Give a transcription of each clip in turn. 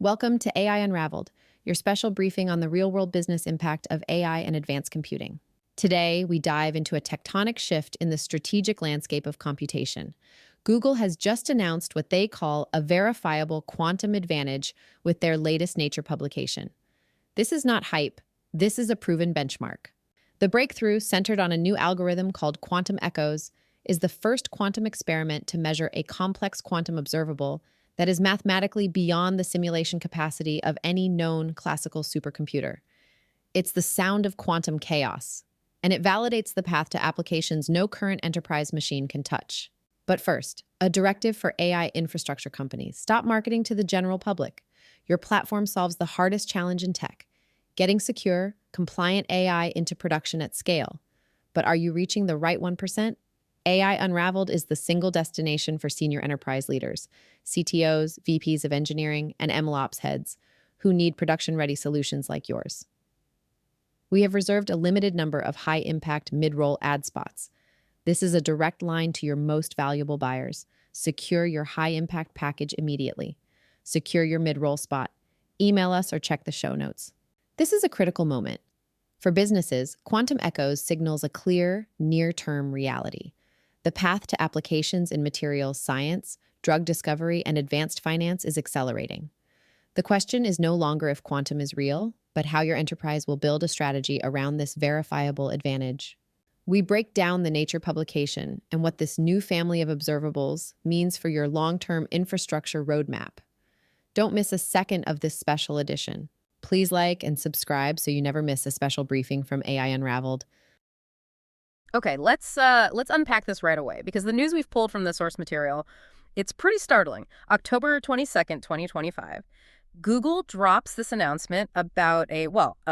Welcome to AI Unraveled, your special briefing on the real-world business impact of AI and advanced computing. Today, we dive into a tectonic shift in the strategic landscape of computation. Google has just announced what they call a verifiable quantum advantage with their latest Nature publication. This is not hype, this is a proven benchmark. The breakthrough, centered on a new algorithm called quantum echoes, is the first quantum experiment to measure a complex quantum observable that is mathematically beyond the simulation capacity of any known classical supercomputer. It's the sound of quantum chaos, and it validates the path to applications no current enterprise machine can touch. But first, a directive for AI infrastructure companies. Stop marketing to the general public. Your platform solves the hardest challenge in tech, getting secure, compliant AI into production at scale. But are you reaching the right 1%? AI Unraveled is the single destination for senior enterprise leaders, CTOs, VPs of Engineering, and MLOps heads who need production-ready solutions like yours. We have reserved a limited number of high-impact mid-roll ad spots. This is a direct line to your most valuable buyers. Secure your high-impact package immediately. Secure your mid-roll spot. Email us or check the show notes. This is a critical moment. For businesses, Quantum Echoes signals a clear, near-term reality. The path to applications in materials science, drug discovery, and advanced finance is accelerating. The question is no longer if quantum is real, but how your enterprise will build a strategy around this verifiable advantage. We break down the Nature publication and what this new family of observables means for your long-term infrastructure roadmap. Don't miss a second of this special edition. Please like and subscribe so you never miss a special briefing from AI Unraveled. Okay, let's unpack this right away, because the news we've pulled from the source material, it's pretty startling. October 22nd, 2025, Google drops this announcement about a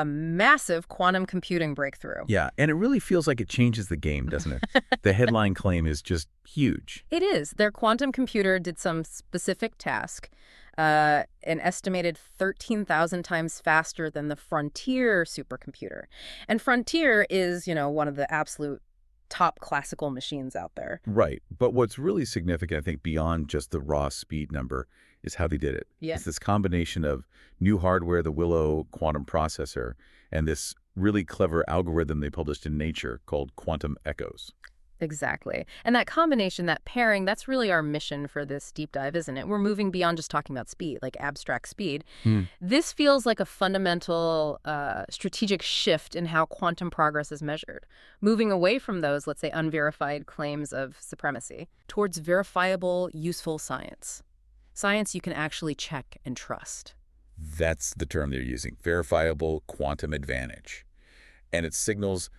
massive quantum computing breakthrough. Yeah, and it really feels like it changes the game, doesn't it? The headline claim is just huge. It is. Their quantum computer did some specific task, an estimated 13,000 times faster than the Frontier supercomputer. And Frontier is, one of the absolute top classical machines out there. Right. But what's really significant, I think, beyond just the raw speed number is how they did it. Yeah. It's this combination of new hardware, the Willow quantum processor, and this really clever algorithm they published in Nature called quantum echoes. Exactly. And that combination, that pairing, that's really our mission for this deep dive, isn't it? We're moving beyond just talking about speed, like abstract speed. This feels like a fundamental strategic shift in how quantum progress is measured, moving away from those, let's say, unverified claims of supremacy towards verifiable, useful science. Science you can actually check and trust. That's the term they're using, verifiable quantum advantage. And it signals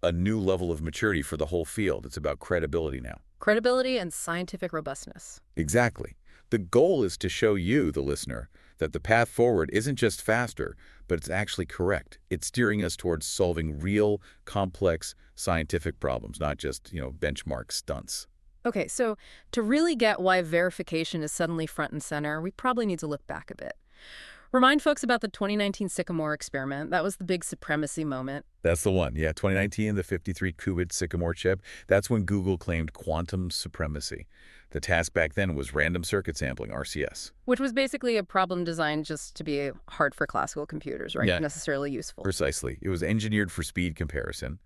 a new level of maturity for the whole field. It's about credibility now. Credibility and scientific robustness. Exactly. The goal is to show you, the listener, that the path forward isn't just faster, but it's actually correct. It's steering us towards solving real, complex scientific problems, not just, benchmark stunts. Okay, so to really get why verification is suddenly front and center, we probably need to look back a bit. Remind folks about the 2019 Sycamore experiment. That was the big supremacy moment. That's the one. Yeah, 2019, the 53-qubit Sycamore chip. That's when Google claimed quantum supremacy. The task back then was random circuit sampling, RCS. Which was basically a problem designed just to be hard for classical computers, right? Yeah. Not necessarily useful. Precisely. It was engineered for speed comparison.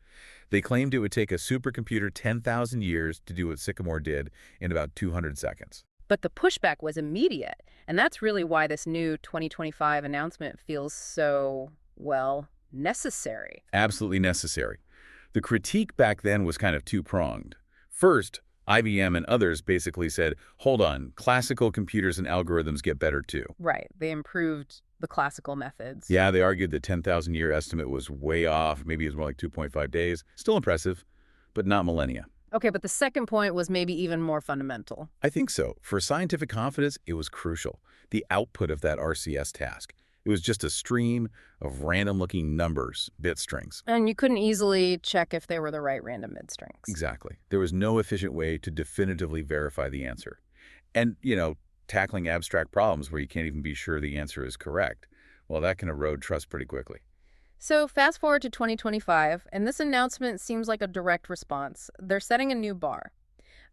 They claimed it would take a supercomputer 10,000 years to do what Sycamore did in about 200 seconds. But the pushback was immediate, and that's really why this new 2025 announcement feels so, necessary. Absolutely necessary. The critique back then was kind of two-pronged. First, IBM and others basically said, hold on, classical computers and algorithms get better too. Right. They improved the classical methods. Yeah, they argued the 10,000-year estimate was way off. Maybe it was more like 2.5 days. Still impressive, but not millennia. Okay, but the second point was maybe even more fundamental. I think so. For scientific confidence, it was crucial. The output of that RCS task. It was just a stream of random-looking numbers, bit strings. And you couldn't easily check if they were the right random bit strings. Exactly. There was no efficient way to definitively verify the answer. And, tackling abstract problems where you can't even be sure the answer is correct, well, that can erode trust pretty quickly. So fast forward to 2025, and this announcement seems like a direct response. They're setting a new bar.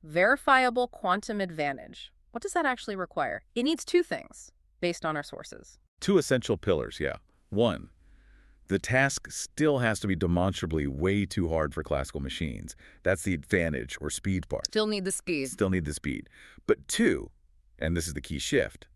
Verifiable quantum advantage. What does that actually require? It needs two things. based on our sources. Two essential pillars, yeah. One, the task still has to be demonstrably way too hard for classical machines. That's the advantage or speed part. Still need the speed. Still need the speed. But two, and this is the key shift,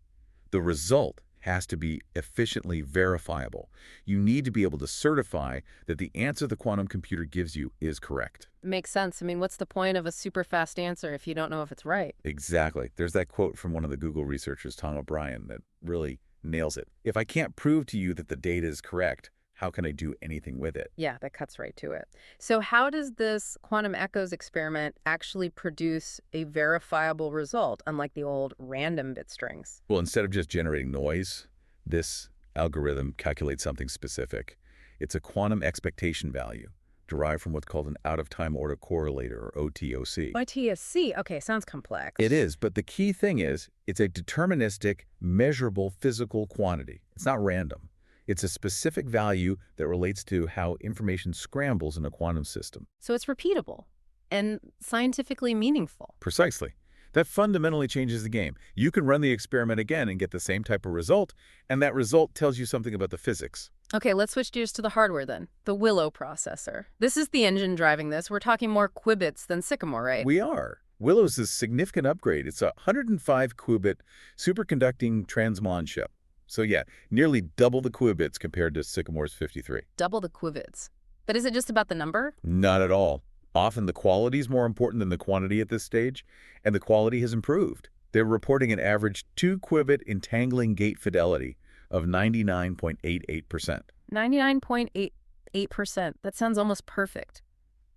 the result has to be efficiently verifiable. You need to be able to certify that the answer the quantum computer gives you is correct. Makes sense. I mean, what's the point of a super fast answer if you don't know if it's right? Exactly. There's that quote from one of the Google researchers, Tom O'Brien, that really nails it. If I can't prove to you that the data is correct, how can I do anything with it? Yeah, that cuts right to it. So how does this quantum echoes experiment actually produce a verifiable result, unlike the old random bit strings? Well, instead of just generating noise, this algorithm calculates something specific. It's a quantum expectation value derived from what's called an out-of-time order correlator, or OTOC. YTSC, okay, sounds complex. It is, but the key thing is it's a deterministic, measurable physical quantity. It's not random. It's a specific value that relates to how information scrambles in a quantum system. So it's repeatable and scientifically meaningful. Precisely. That fundamentally changes the game. You can run the experiment again and get the same type of result, and that result tells you something about the physics. Okay, let's switch gears to the hardware then. The Willow processor. This is the engine driving this. We're talking more qubits than Sycamore, right? We are. Willow's a significant upgrade. It's a 105-qubit superconducting transmon chip. So yeah, nearly double the qubits compared to Sycamore's 53. Double the qubits. But is it just about the number? Not at all. Often the quality is more important than the quantity at this stage, and the quality has improved. They're reporting an average 2-qubit entangling gate fidelity of 99.88%. 99.88%. That sounds almost perfect.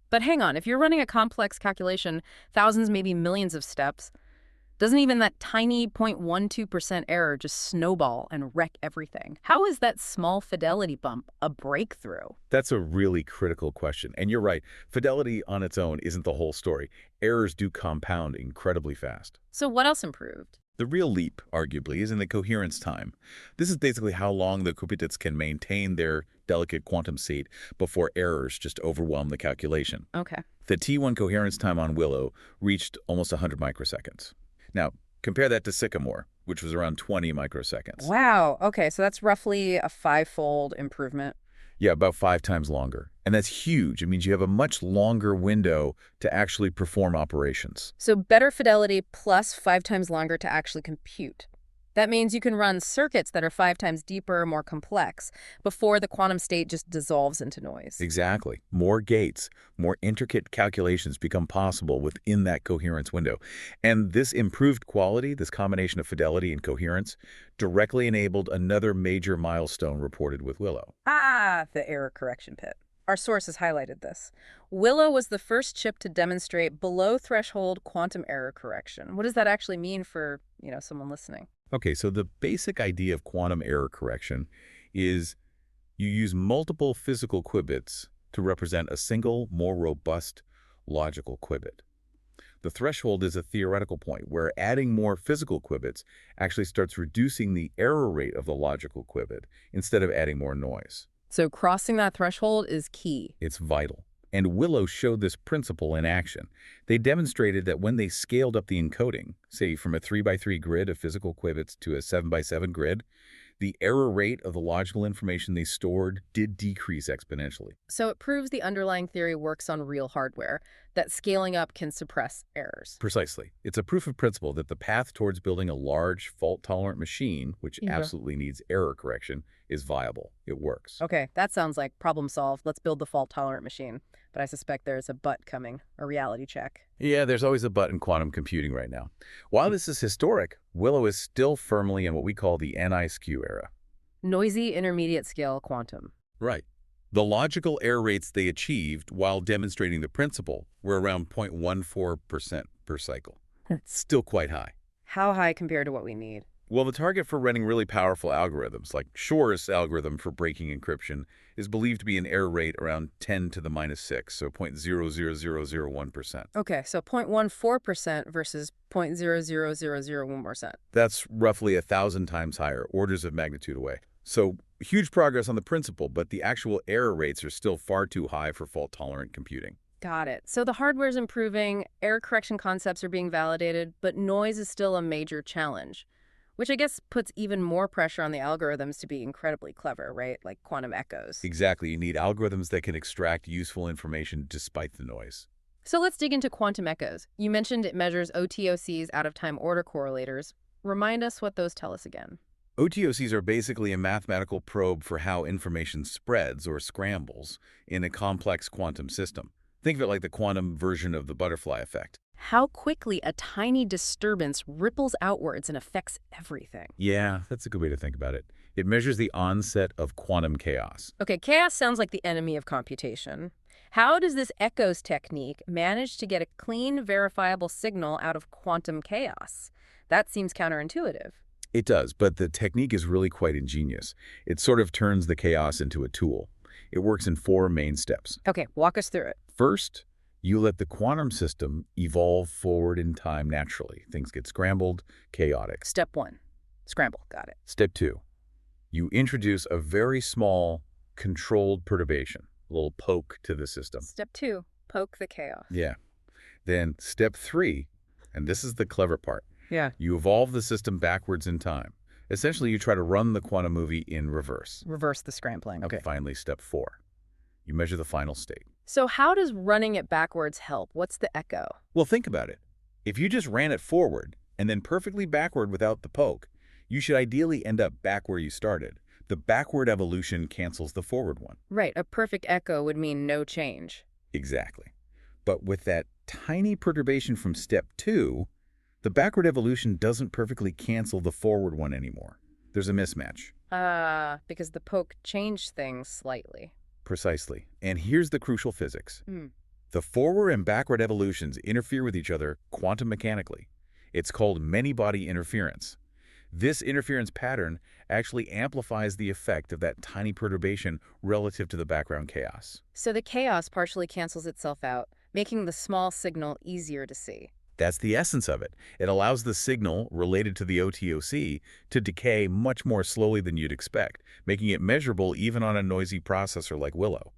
But hang on, if you're running a complex calculation, thousands, maybe millions of steps, doesn't even that tiny 0.12% error just snowball and wreck everything? How is that small fidelity bump a breakthrough? That's a really critical question. And you're right, fidelity on its own isn't the whole story. Errors do compound incredibly fast. So what else improved? The real leap, arguably, is in the coherence time. This is basically how long the qubits can maintain their delicate quantum state before errors just overwhelm the calculation. Okay. The T1 coherence time on Willow reached almost 100 microseconds. Now, compare that to Sycamore, which was around 20 microseconds. Wow. Okay, so that's roughly a 5-fold improvement. Yeah, about 5 times longer. And that's huge. It means you have a much longer window to actually perform operations. So better fidelity plus 5 times longer to actually compute. That means you can run circuits that are 5 times deeper, more complex, before the quantum state just dissolves into noise. Exactly. More gates, more intricate calculations become possible within that coherence window. And this improved quality, this combination of fidelity and coherence, directly enabled another major milestone reported with Willow. Ah, the error correction pit. Our sources highlighted this. Willow was the first chip to demonstrate below-threshold quantum error correction. What does that actually mean for, someone listening? Okay, so the basic idea of quantum error correction is you use multiple physical qubits to represent a single, more robust logical qubit. The threshold is a theoretical point where adding more physical qubits actually starts reducing the error rate of the logical qubit instead of adding more noise. So crossing that threshold is key. It's vital. And Willow showed this principle in action. They demonstrated that when they scaled up the encoding, say from a 3x3 grid of physical qubits to a 7x7 grid, the error rate of the logical information they stored did decrease exponentially. So it proves the underlying theory works on real hardware, that scaling up can suppress errors. Precisely. It's a proof of principle that the path towards building a large, fault-tolerant machine, which absolutely needs error correction, is viable. It works. Okay, that sounds like problem solved. Let's build the fault-tolerant machine. But I suspect there's a but coming, a reality check. Yeah, there's always a but in quantum computing right now. While this is historic, Willow is still firmly in what we call the NI-skew era. Noisy intermediate scale quantum. Right. The logical error rates they achieved while demonstrating the principle were around 0.14% per cycle. Still quite high. How high compared to what we need? Well, the target for running really powerful algorithms, like Shor's algorithm for breaking encryption, is believed to be an error rate around 10 to the minus 6, so 0.00001%. Okay, so 0.14% versus 0.00001%. That's roughly 1,000 times higher, orders of magnitude away. So huge progress on the principle, but the actual error rates are still far too high for fault-tolerant computing. Got it. So the hardware's improving, error correction concepts are being validated, but noise is still a major challenge. Which I guess puts even more pressure on the algorithms to be incredibly clever, right? Like quantum echoes. Exactly. You need algorithms that can extract useful information despite the noise. So let's dig into quantum echoes. You mentioned it measures OTOCs, out-of-time order correlators. Remind us what those tell us again. OTOCs are basically a mathematical probe for how information spreads or scrambles in a complex quantum system. Think of it like the quantum version of the butterfly effect. How quickly a tiny disturbance ripples outwards and affects everything. Yeah, that's a good way to think about it. It measures the onset of quantum chaos. Okay, chaos sounds like the enemy of computation. How does this echoes technique manage to get a clean, verifiable signal out of quantum chaos? That seems counterintuitive. It does, but the technique is really quite ingenious. It sort of turns the chaos into a tool. It works in 4 main steps. Okay, walk us through it. First, you let the quantum system evolve forward in time naturally. Things get scrambled, chaotic. Step 1, scramble. Got it. Step 2, you introduce a very small, controlled perturbation, a little poke to the system. Step 2, poke the chaos. Yeah. Then step 3, and this is the clever part, Yeah. you evolve the system backwards in time. Essentially, you try to run the quantum movie in reverse. Reverse the scrambling. Okay. Finally, step 4, you measure the final state. So how does running it backwards help? What's the echo? Well, think about it. If you just ran it forward and then perfectly backward without the poke, you should ideally end up back where you started. The backward evolution cancels the forward one. Right, a perfect echo would mean no change. Exactly. But with that tiny perturbation from step 2, the backward evolution doesn't perfectly cancel the forward one anymore. There's a mismatch. Because the poke changed things slightly. Precisely. And here's the crucial physics. Hmm. The forward and backward evolutions interfere with each other quantum mechanically. It's called many-body interference. This interference pattern actually amplifies the effect of that tiny perturbation relative to the background chaos. So the chaos partially cancels itself out, making the small signal easier to see. That's the essence of it. It allows the signal related to the OTOC to decay much more slowly than you'd expect, making it measurable even on a noisy processor like Willow.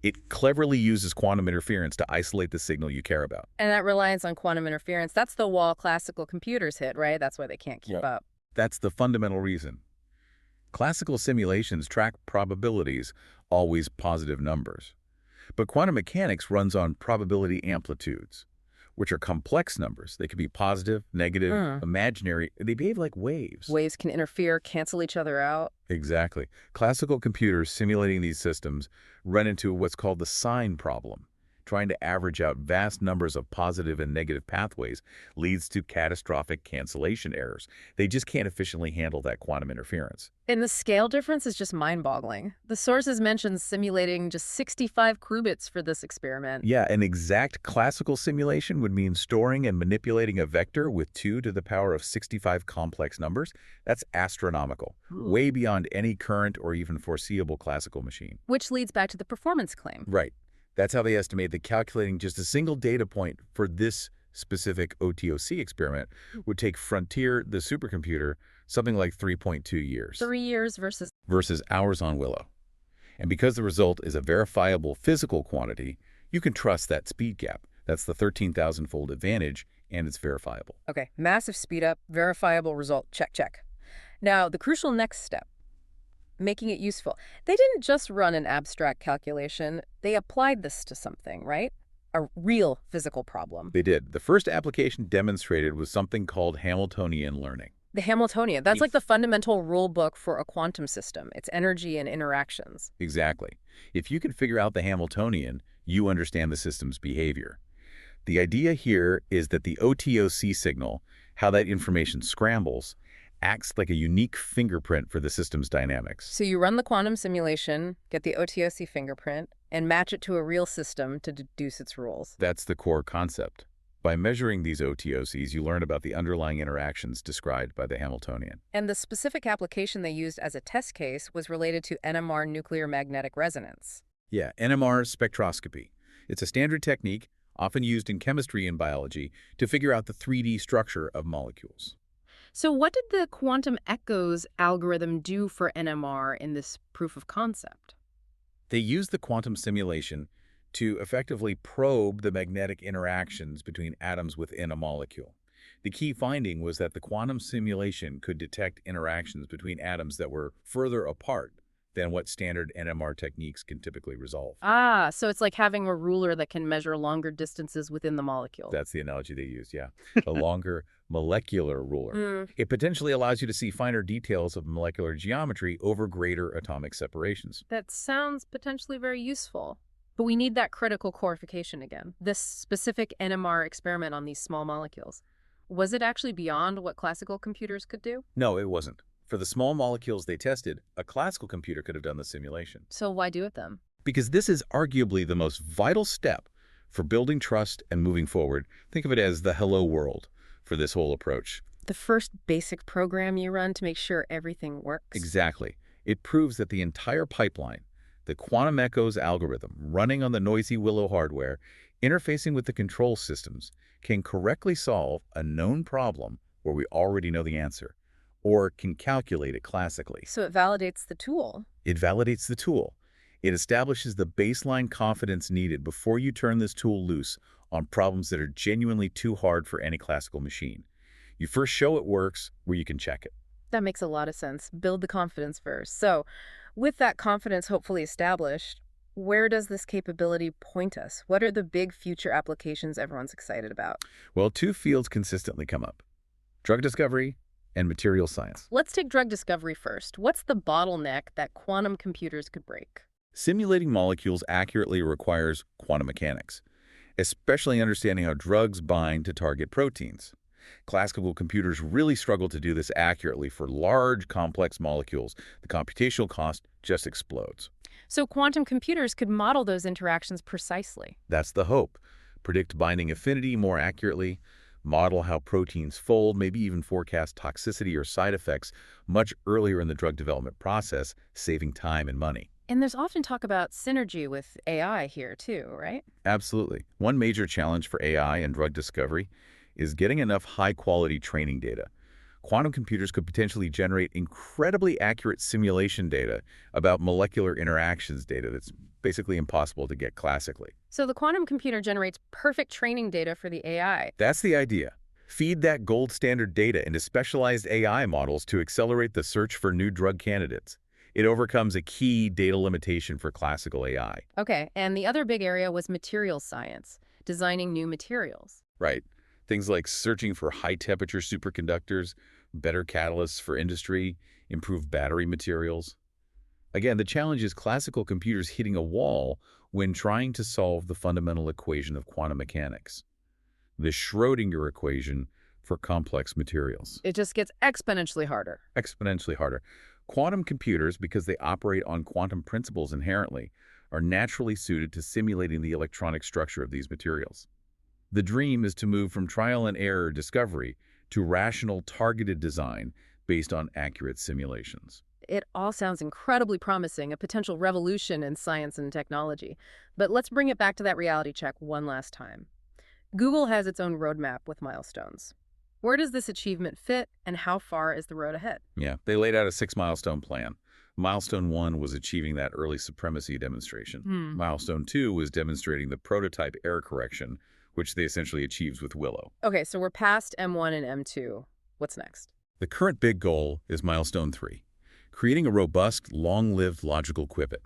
It cleverly uses quantum interference to isolate the signal you care about. And that reliance on quantum interference, that's the wall classical computers hit, right? That's why they can't keep Yep. up. That's the fundamental reason. Classical simulations track probabilities, always positive numbers. But quantum mechanics runs on probability amplitudes, which are complex numbers. They can be positive, negative, imaginary. They behave like waves. Waves can interfere, cancel each other out. Exactly. Classical computers simulating these systems run into what's called the sign problem. Trying to average out vast numbers of positive and negative pathways leads to catastrophic cancellation errors. They just can't efficiently handle that quantum interference. And the scale difference is just mind-boggling. The sources mention simulating just 65 qubits for this experiment. Yeah, an exact classical simulation would mean storing and manipulating a vector with 2 to the power of 65 complex numbers. That's astronomical, way beyond any current or even foreseeable classical machine. Which leads back to the performance claim. Right. That's how they estimate that calculating just a single data point for this specific OTOC experiment would take Frontier, the supercomputer, something like 3.2 years. 3 years versus hours on Willow. And because the result is a verifiable physical quantity, you can trust that speed gap. That's the 13,000-fold advantage, and it's verifiable. Okay, massive speed up, verifiable result, check. Now, the crucial next step, making it useful. They didn't just run an abstract calculation, they applied this to something, right? A real physical problem. They did. The first application demonstrated was something called Hamiltonian learning. The Hamiltonian, that's like the fundamental rule book for a quantum system. It's energy and interactions. Exactly. If you can figure out the Hamiltonian, you understand the system's behavior. The idea here is that the OTOC signal, how that information scrambles, acts like a unique fingerprint for the system's dynamics. So you run the quantum simulation, get the OTOC fingerprint, and match it to a real system to deduce its rules. That's the core concept. By measuring these OTOCs, you learn about the underlying interactions described by the Hamiltonian. And the specific application they used as a test case was related to NMR nuclear magnetic resonance. Yeah, NMR spectroscopy. It's a standard technique, often used in chemistry and biology, to figure out the 3D structure of molecules. So what did the quantum echoes algorithm do for NMR in this proof of concept? They used the quantum simulation to effectively probe the magnetic interactions between atoms within a molecule. The key finding was that the quantum simulation could detect interactions between atoms that were further apart than what standard NMR techniques can typically resolve. Ah, so it's like having a ruler that can measure longer distances within the molecule. That's the analogy they use, yeah. A longer molecular ruler. Mm, It potentially allows you to see finer details of molecular geometry over greater atomic separations. that sounds potentially very useful. But we need that critical clarification again. This specific NMR experiment on these small molecules. Was it actually beyond what classical computers could do? No, it wasn't. For the small molecules they tested, a classical computer could have done the simulation. So why do it then? Because this is arguably the most vital step for building trust and moving forward. Think of it as the hello world for this whole approach. The first basic program you run to make sure everything works? Exactly. It proves that the entire pipeline, the quantum echoes algorithm running on the noisy Willow hardware, interfacing with the control systems, can correctly solve a known problem where we already know the answer, or can calculate it classically. So it validates the tool. It validates the tool. It establishes the baseline confidence needed before you turn this tool loose on problems that are genuinely too hard for any classical machine. You first show it works where you can check it. That makes a lot of sense. Build the confidence first. So with that confidence hopefully established, where does this capability point us? What are the big future applications everyone's excited about? Well, two fields consistently come up: drug discovery and material science. Let's take drug discovery first. What's the bottleneck that quantum computers could break? Simulating molecules accurately requires quantum mechanics, especially understanding how drugs bind to target proteins. Classical computers really struggle to do this accurately for large, complex molecules. The computational cost just explodes. So quantum computers could model those interactions precisely. That's the hope. Predict binding affinity more accurately, model how proteins fold, maybe even forecast toxicity or side effects much earlier in the drug development process, saving time and money. And there's often talk about synergy with AI here too, right? Absolutely. One major challenge for AI and drug discovery is getting enough high-quality training data. Quantum computers could potentially generate incredibly accurate simulation data about molecular interactions data that's basically impossible to get classically. So the quantum computer generates perfect training data for the AI. That's the idea. Feed that gold standard data into specialized AI models to accelerate the search for new drug candidates. It overcomes a key data limitation for classical AI. Okay, and the other big area was materials science, designing new materials. Right. Things like searching for high-temperature superconductors, better catalysts for industry, improved battery materials. Again, the challenge is classical computers hitting a wall when trying to solve the fundamental equation of quantum mechanics, the Schrödinger equation for complex materials. It just gets exponentially harder. Exponentially harder. Quantum computers, because they operate on quantum principles inherently, are naturally suited to simulating the electronic structure of these materials. The dream is to move from trial and error discovery to rational, targeted design based on accurate simulations. It all sounds incredibly promising, a potential revolution in science and technology. But let's bring it back to that reality check one last time. Google has its own roadmap with milestones. Where does this achievement fit, and how far is the road ahead? Yeah, they laid out a 6-milestone plan. Milestone 1 was achieving that early supremacy demonstration. Milestone 2 was demonstrating the prototype error correction, which they essentially achieved with Willow. Okay, so we're past M1 and M2. What's next? The current big goal is Milestone 3, creating a robust, long-lived logical qubit.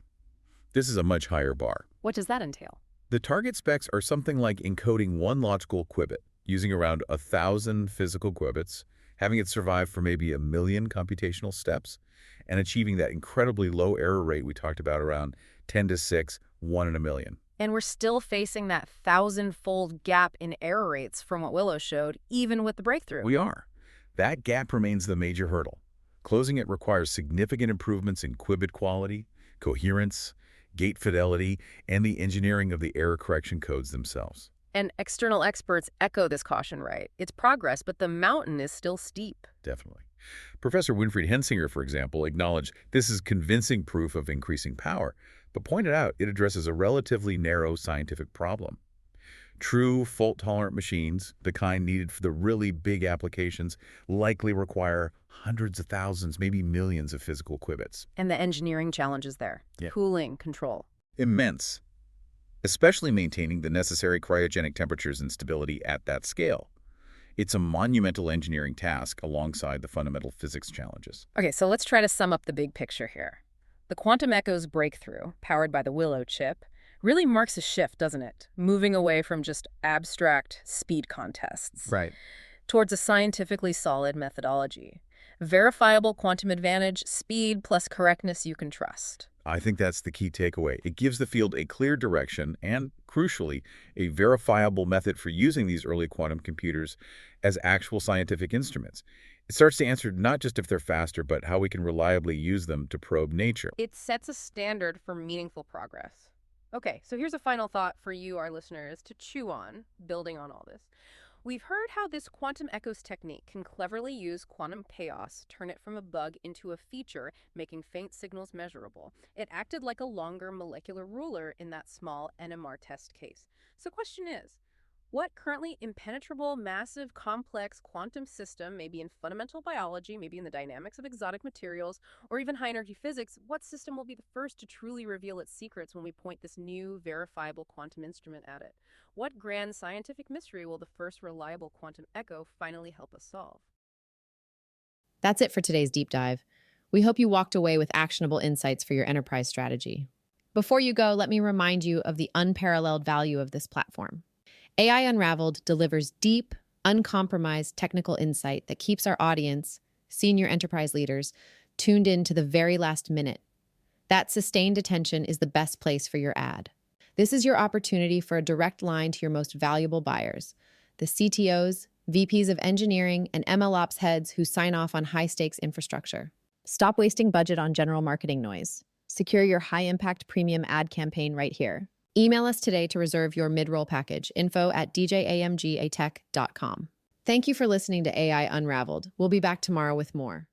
This is a much higher bar. What does that entail? The target specs are something like encoding one logical qubit, using around 1,000 physical qubits, having it survive for maybe 1 million computational steps, and achieving that incredibly low error rate we talked about, around 10 to the 6, 1 in a million. And we're still facing that 1,000-fold gap in error rates from what Willow showed, even with the breakthrough. We are. That gap remains the major hurdle. Closing it requires significant improvements in qubit quality, coherence, gate fidelity, and the engineering of the error correction codes themselves. And external experts echo this caution, right? It's progress, but the mountain is still steep. Definitely. Professor Winfried Hensinger, for example, acknowledged this is convincing proof of increasing power, but pointed out it addresses a relatively narrow scientific problem. True fault-tolerant machines, the kind needed for the really big applications, likely require hundreds of thousands, maybe millions of physical qubits. And the engineering challenges there. Yeah. Cooling, control. Immense, especially maintaining the necessary cryogenic temperatures and stability at that scale. It's a monumental engineering task alongside the fundamental physics challenges. Okay, so let's try to sum up the big picture here. The quantum echoes breakthrough, powered by the Willow chip, really marks a shift, doesn't it? Moving away from just abstract speed contests Right. towards a scientifically solid methodology. Verifiable quantum advantage, speed plus correctness you can trust. I think that's the key takeaway. It gives the field a clear direction and, crucially, a verifiable method for using these early quantum computers as actual scientific instruments. It starts to answer not just if they're faster, but how we can reliably use them to probe nature. It sets a standard for meaningful progress. Okay, so here's a final thought for you, our listeners, to chew on, building on all this. We've heard how this quantum echoes technique can cleverly use quantum chaos, turn it from a bug into a feature, making faint signals measurable. It acted like a longer molecular ruler in that small NMR test case. So question is, what currently impenetrable, massive, complex quantum system, maybe in fundamental biology, maybe in the dynamics of exotic materials, or even high-energy physics, what system will be the first to truly reveal its secrets when we point this new, verifiable quantum instrument at it? What grand scientific mystery will the first reliable quantum echo finally help us solve? That's it for today's deep dive. We hope you walked away with actionable insights for your enterprise strategy. Before you go, let me remind you of the unparalleled value of this platform. AI Unraveled delivers deep, uncompromised technical insight that keeps our audience, senior enterprise leaders, tuned in to the very last minute. That sustained attention is the best place for your ad. This is your opportunity for a direct line to your most valuable buyers, the CTOs, VPs of Engineering, and MLOps heads who sign off on high-stakes infrastructure. Stop wasting budget on general marketing noise. Secure your high-impact premium ad campaign right here. Email us today to reserve your mid-roll package, info@djamgatech.com. Thank you for listening to AI Unraveled. We'll be back tomorrow with more.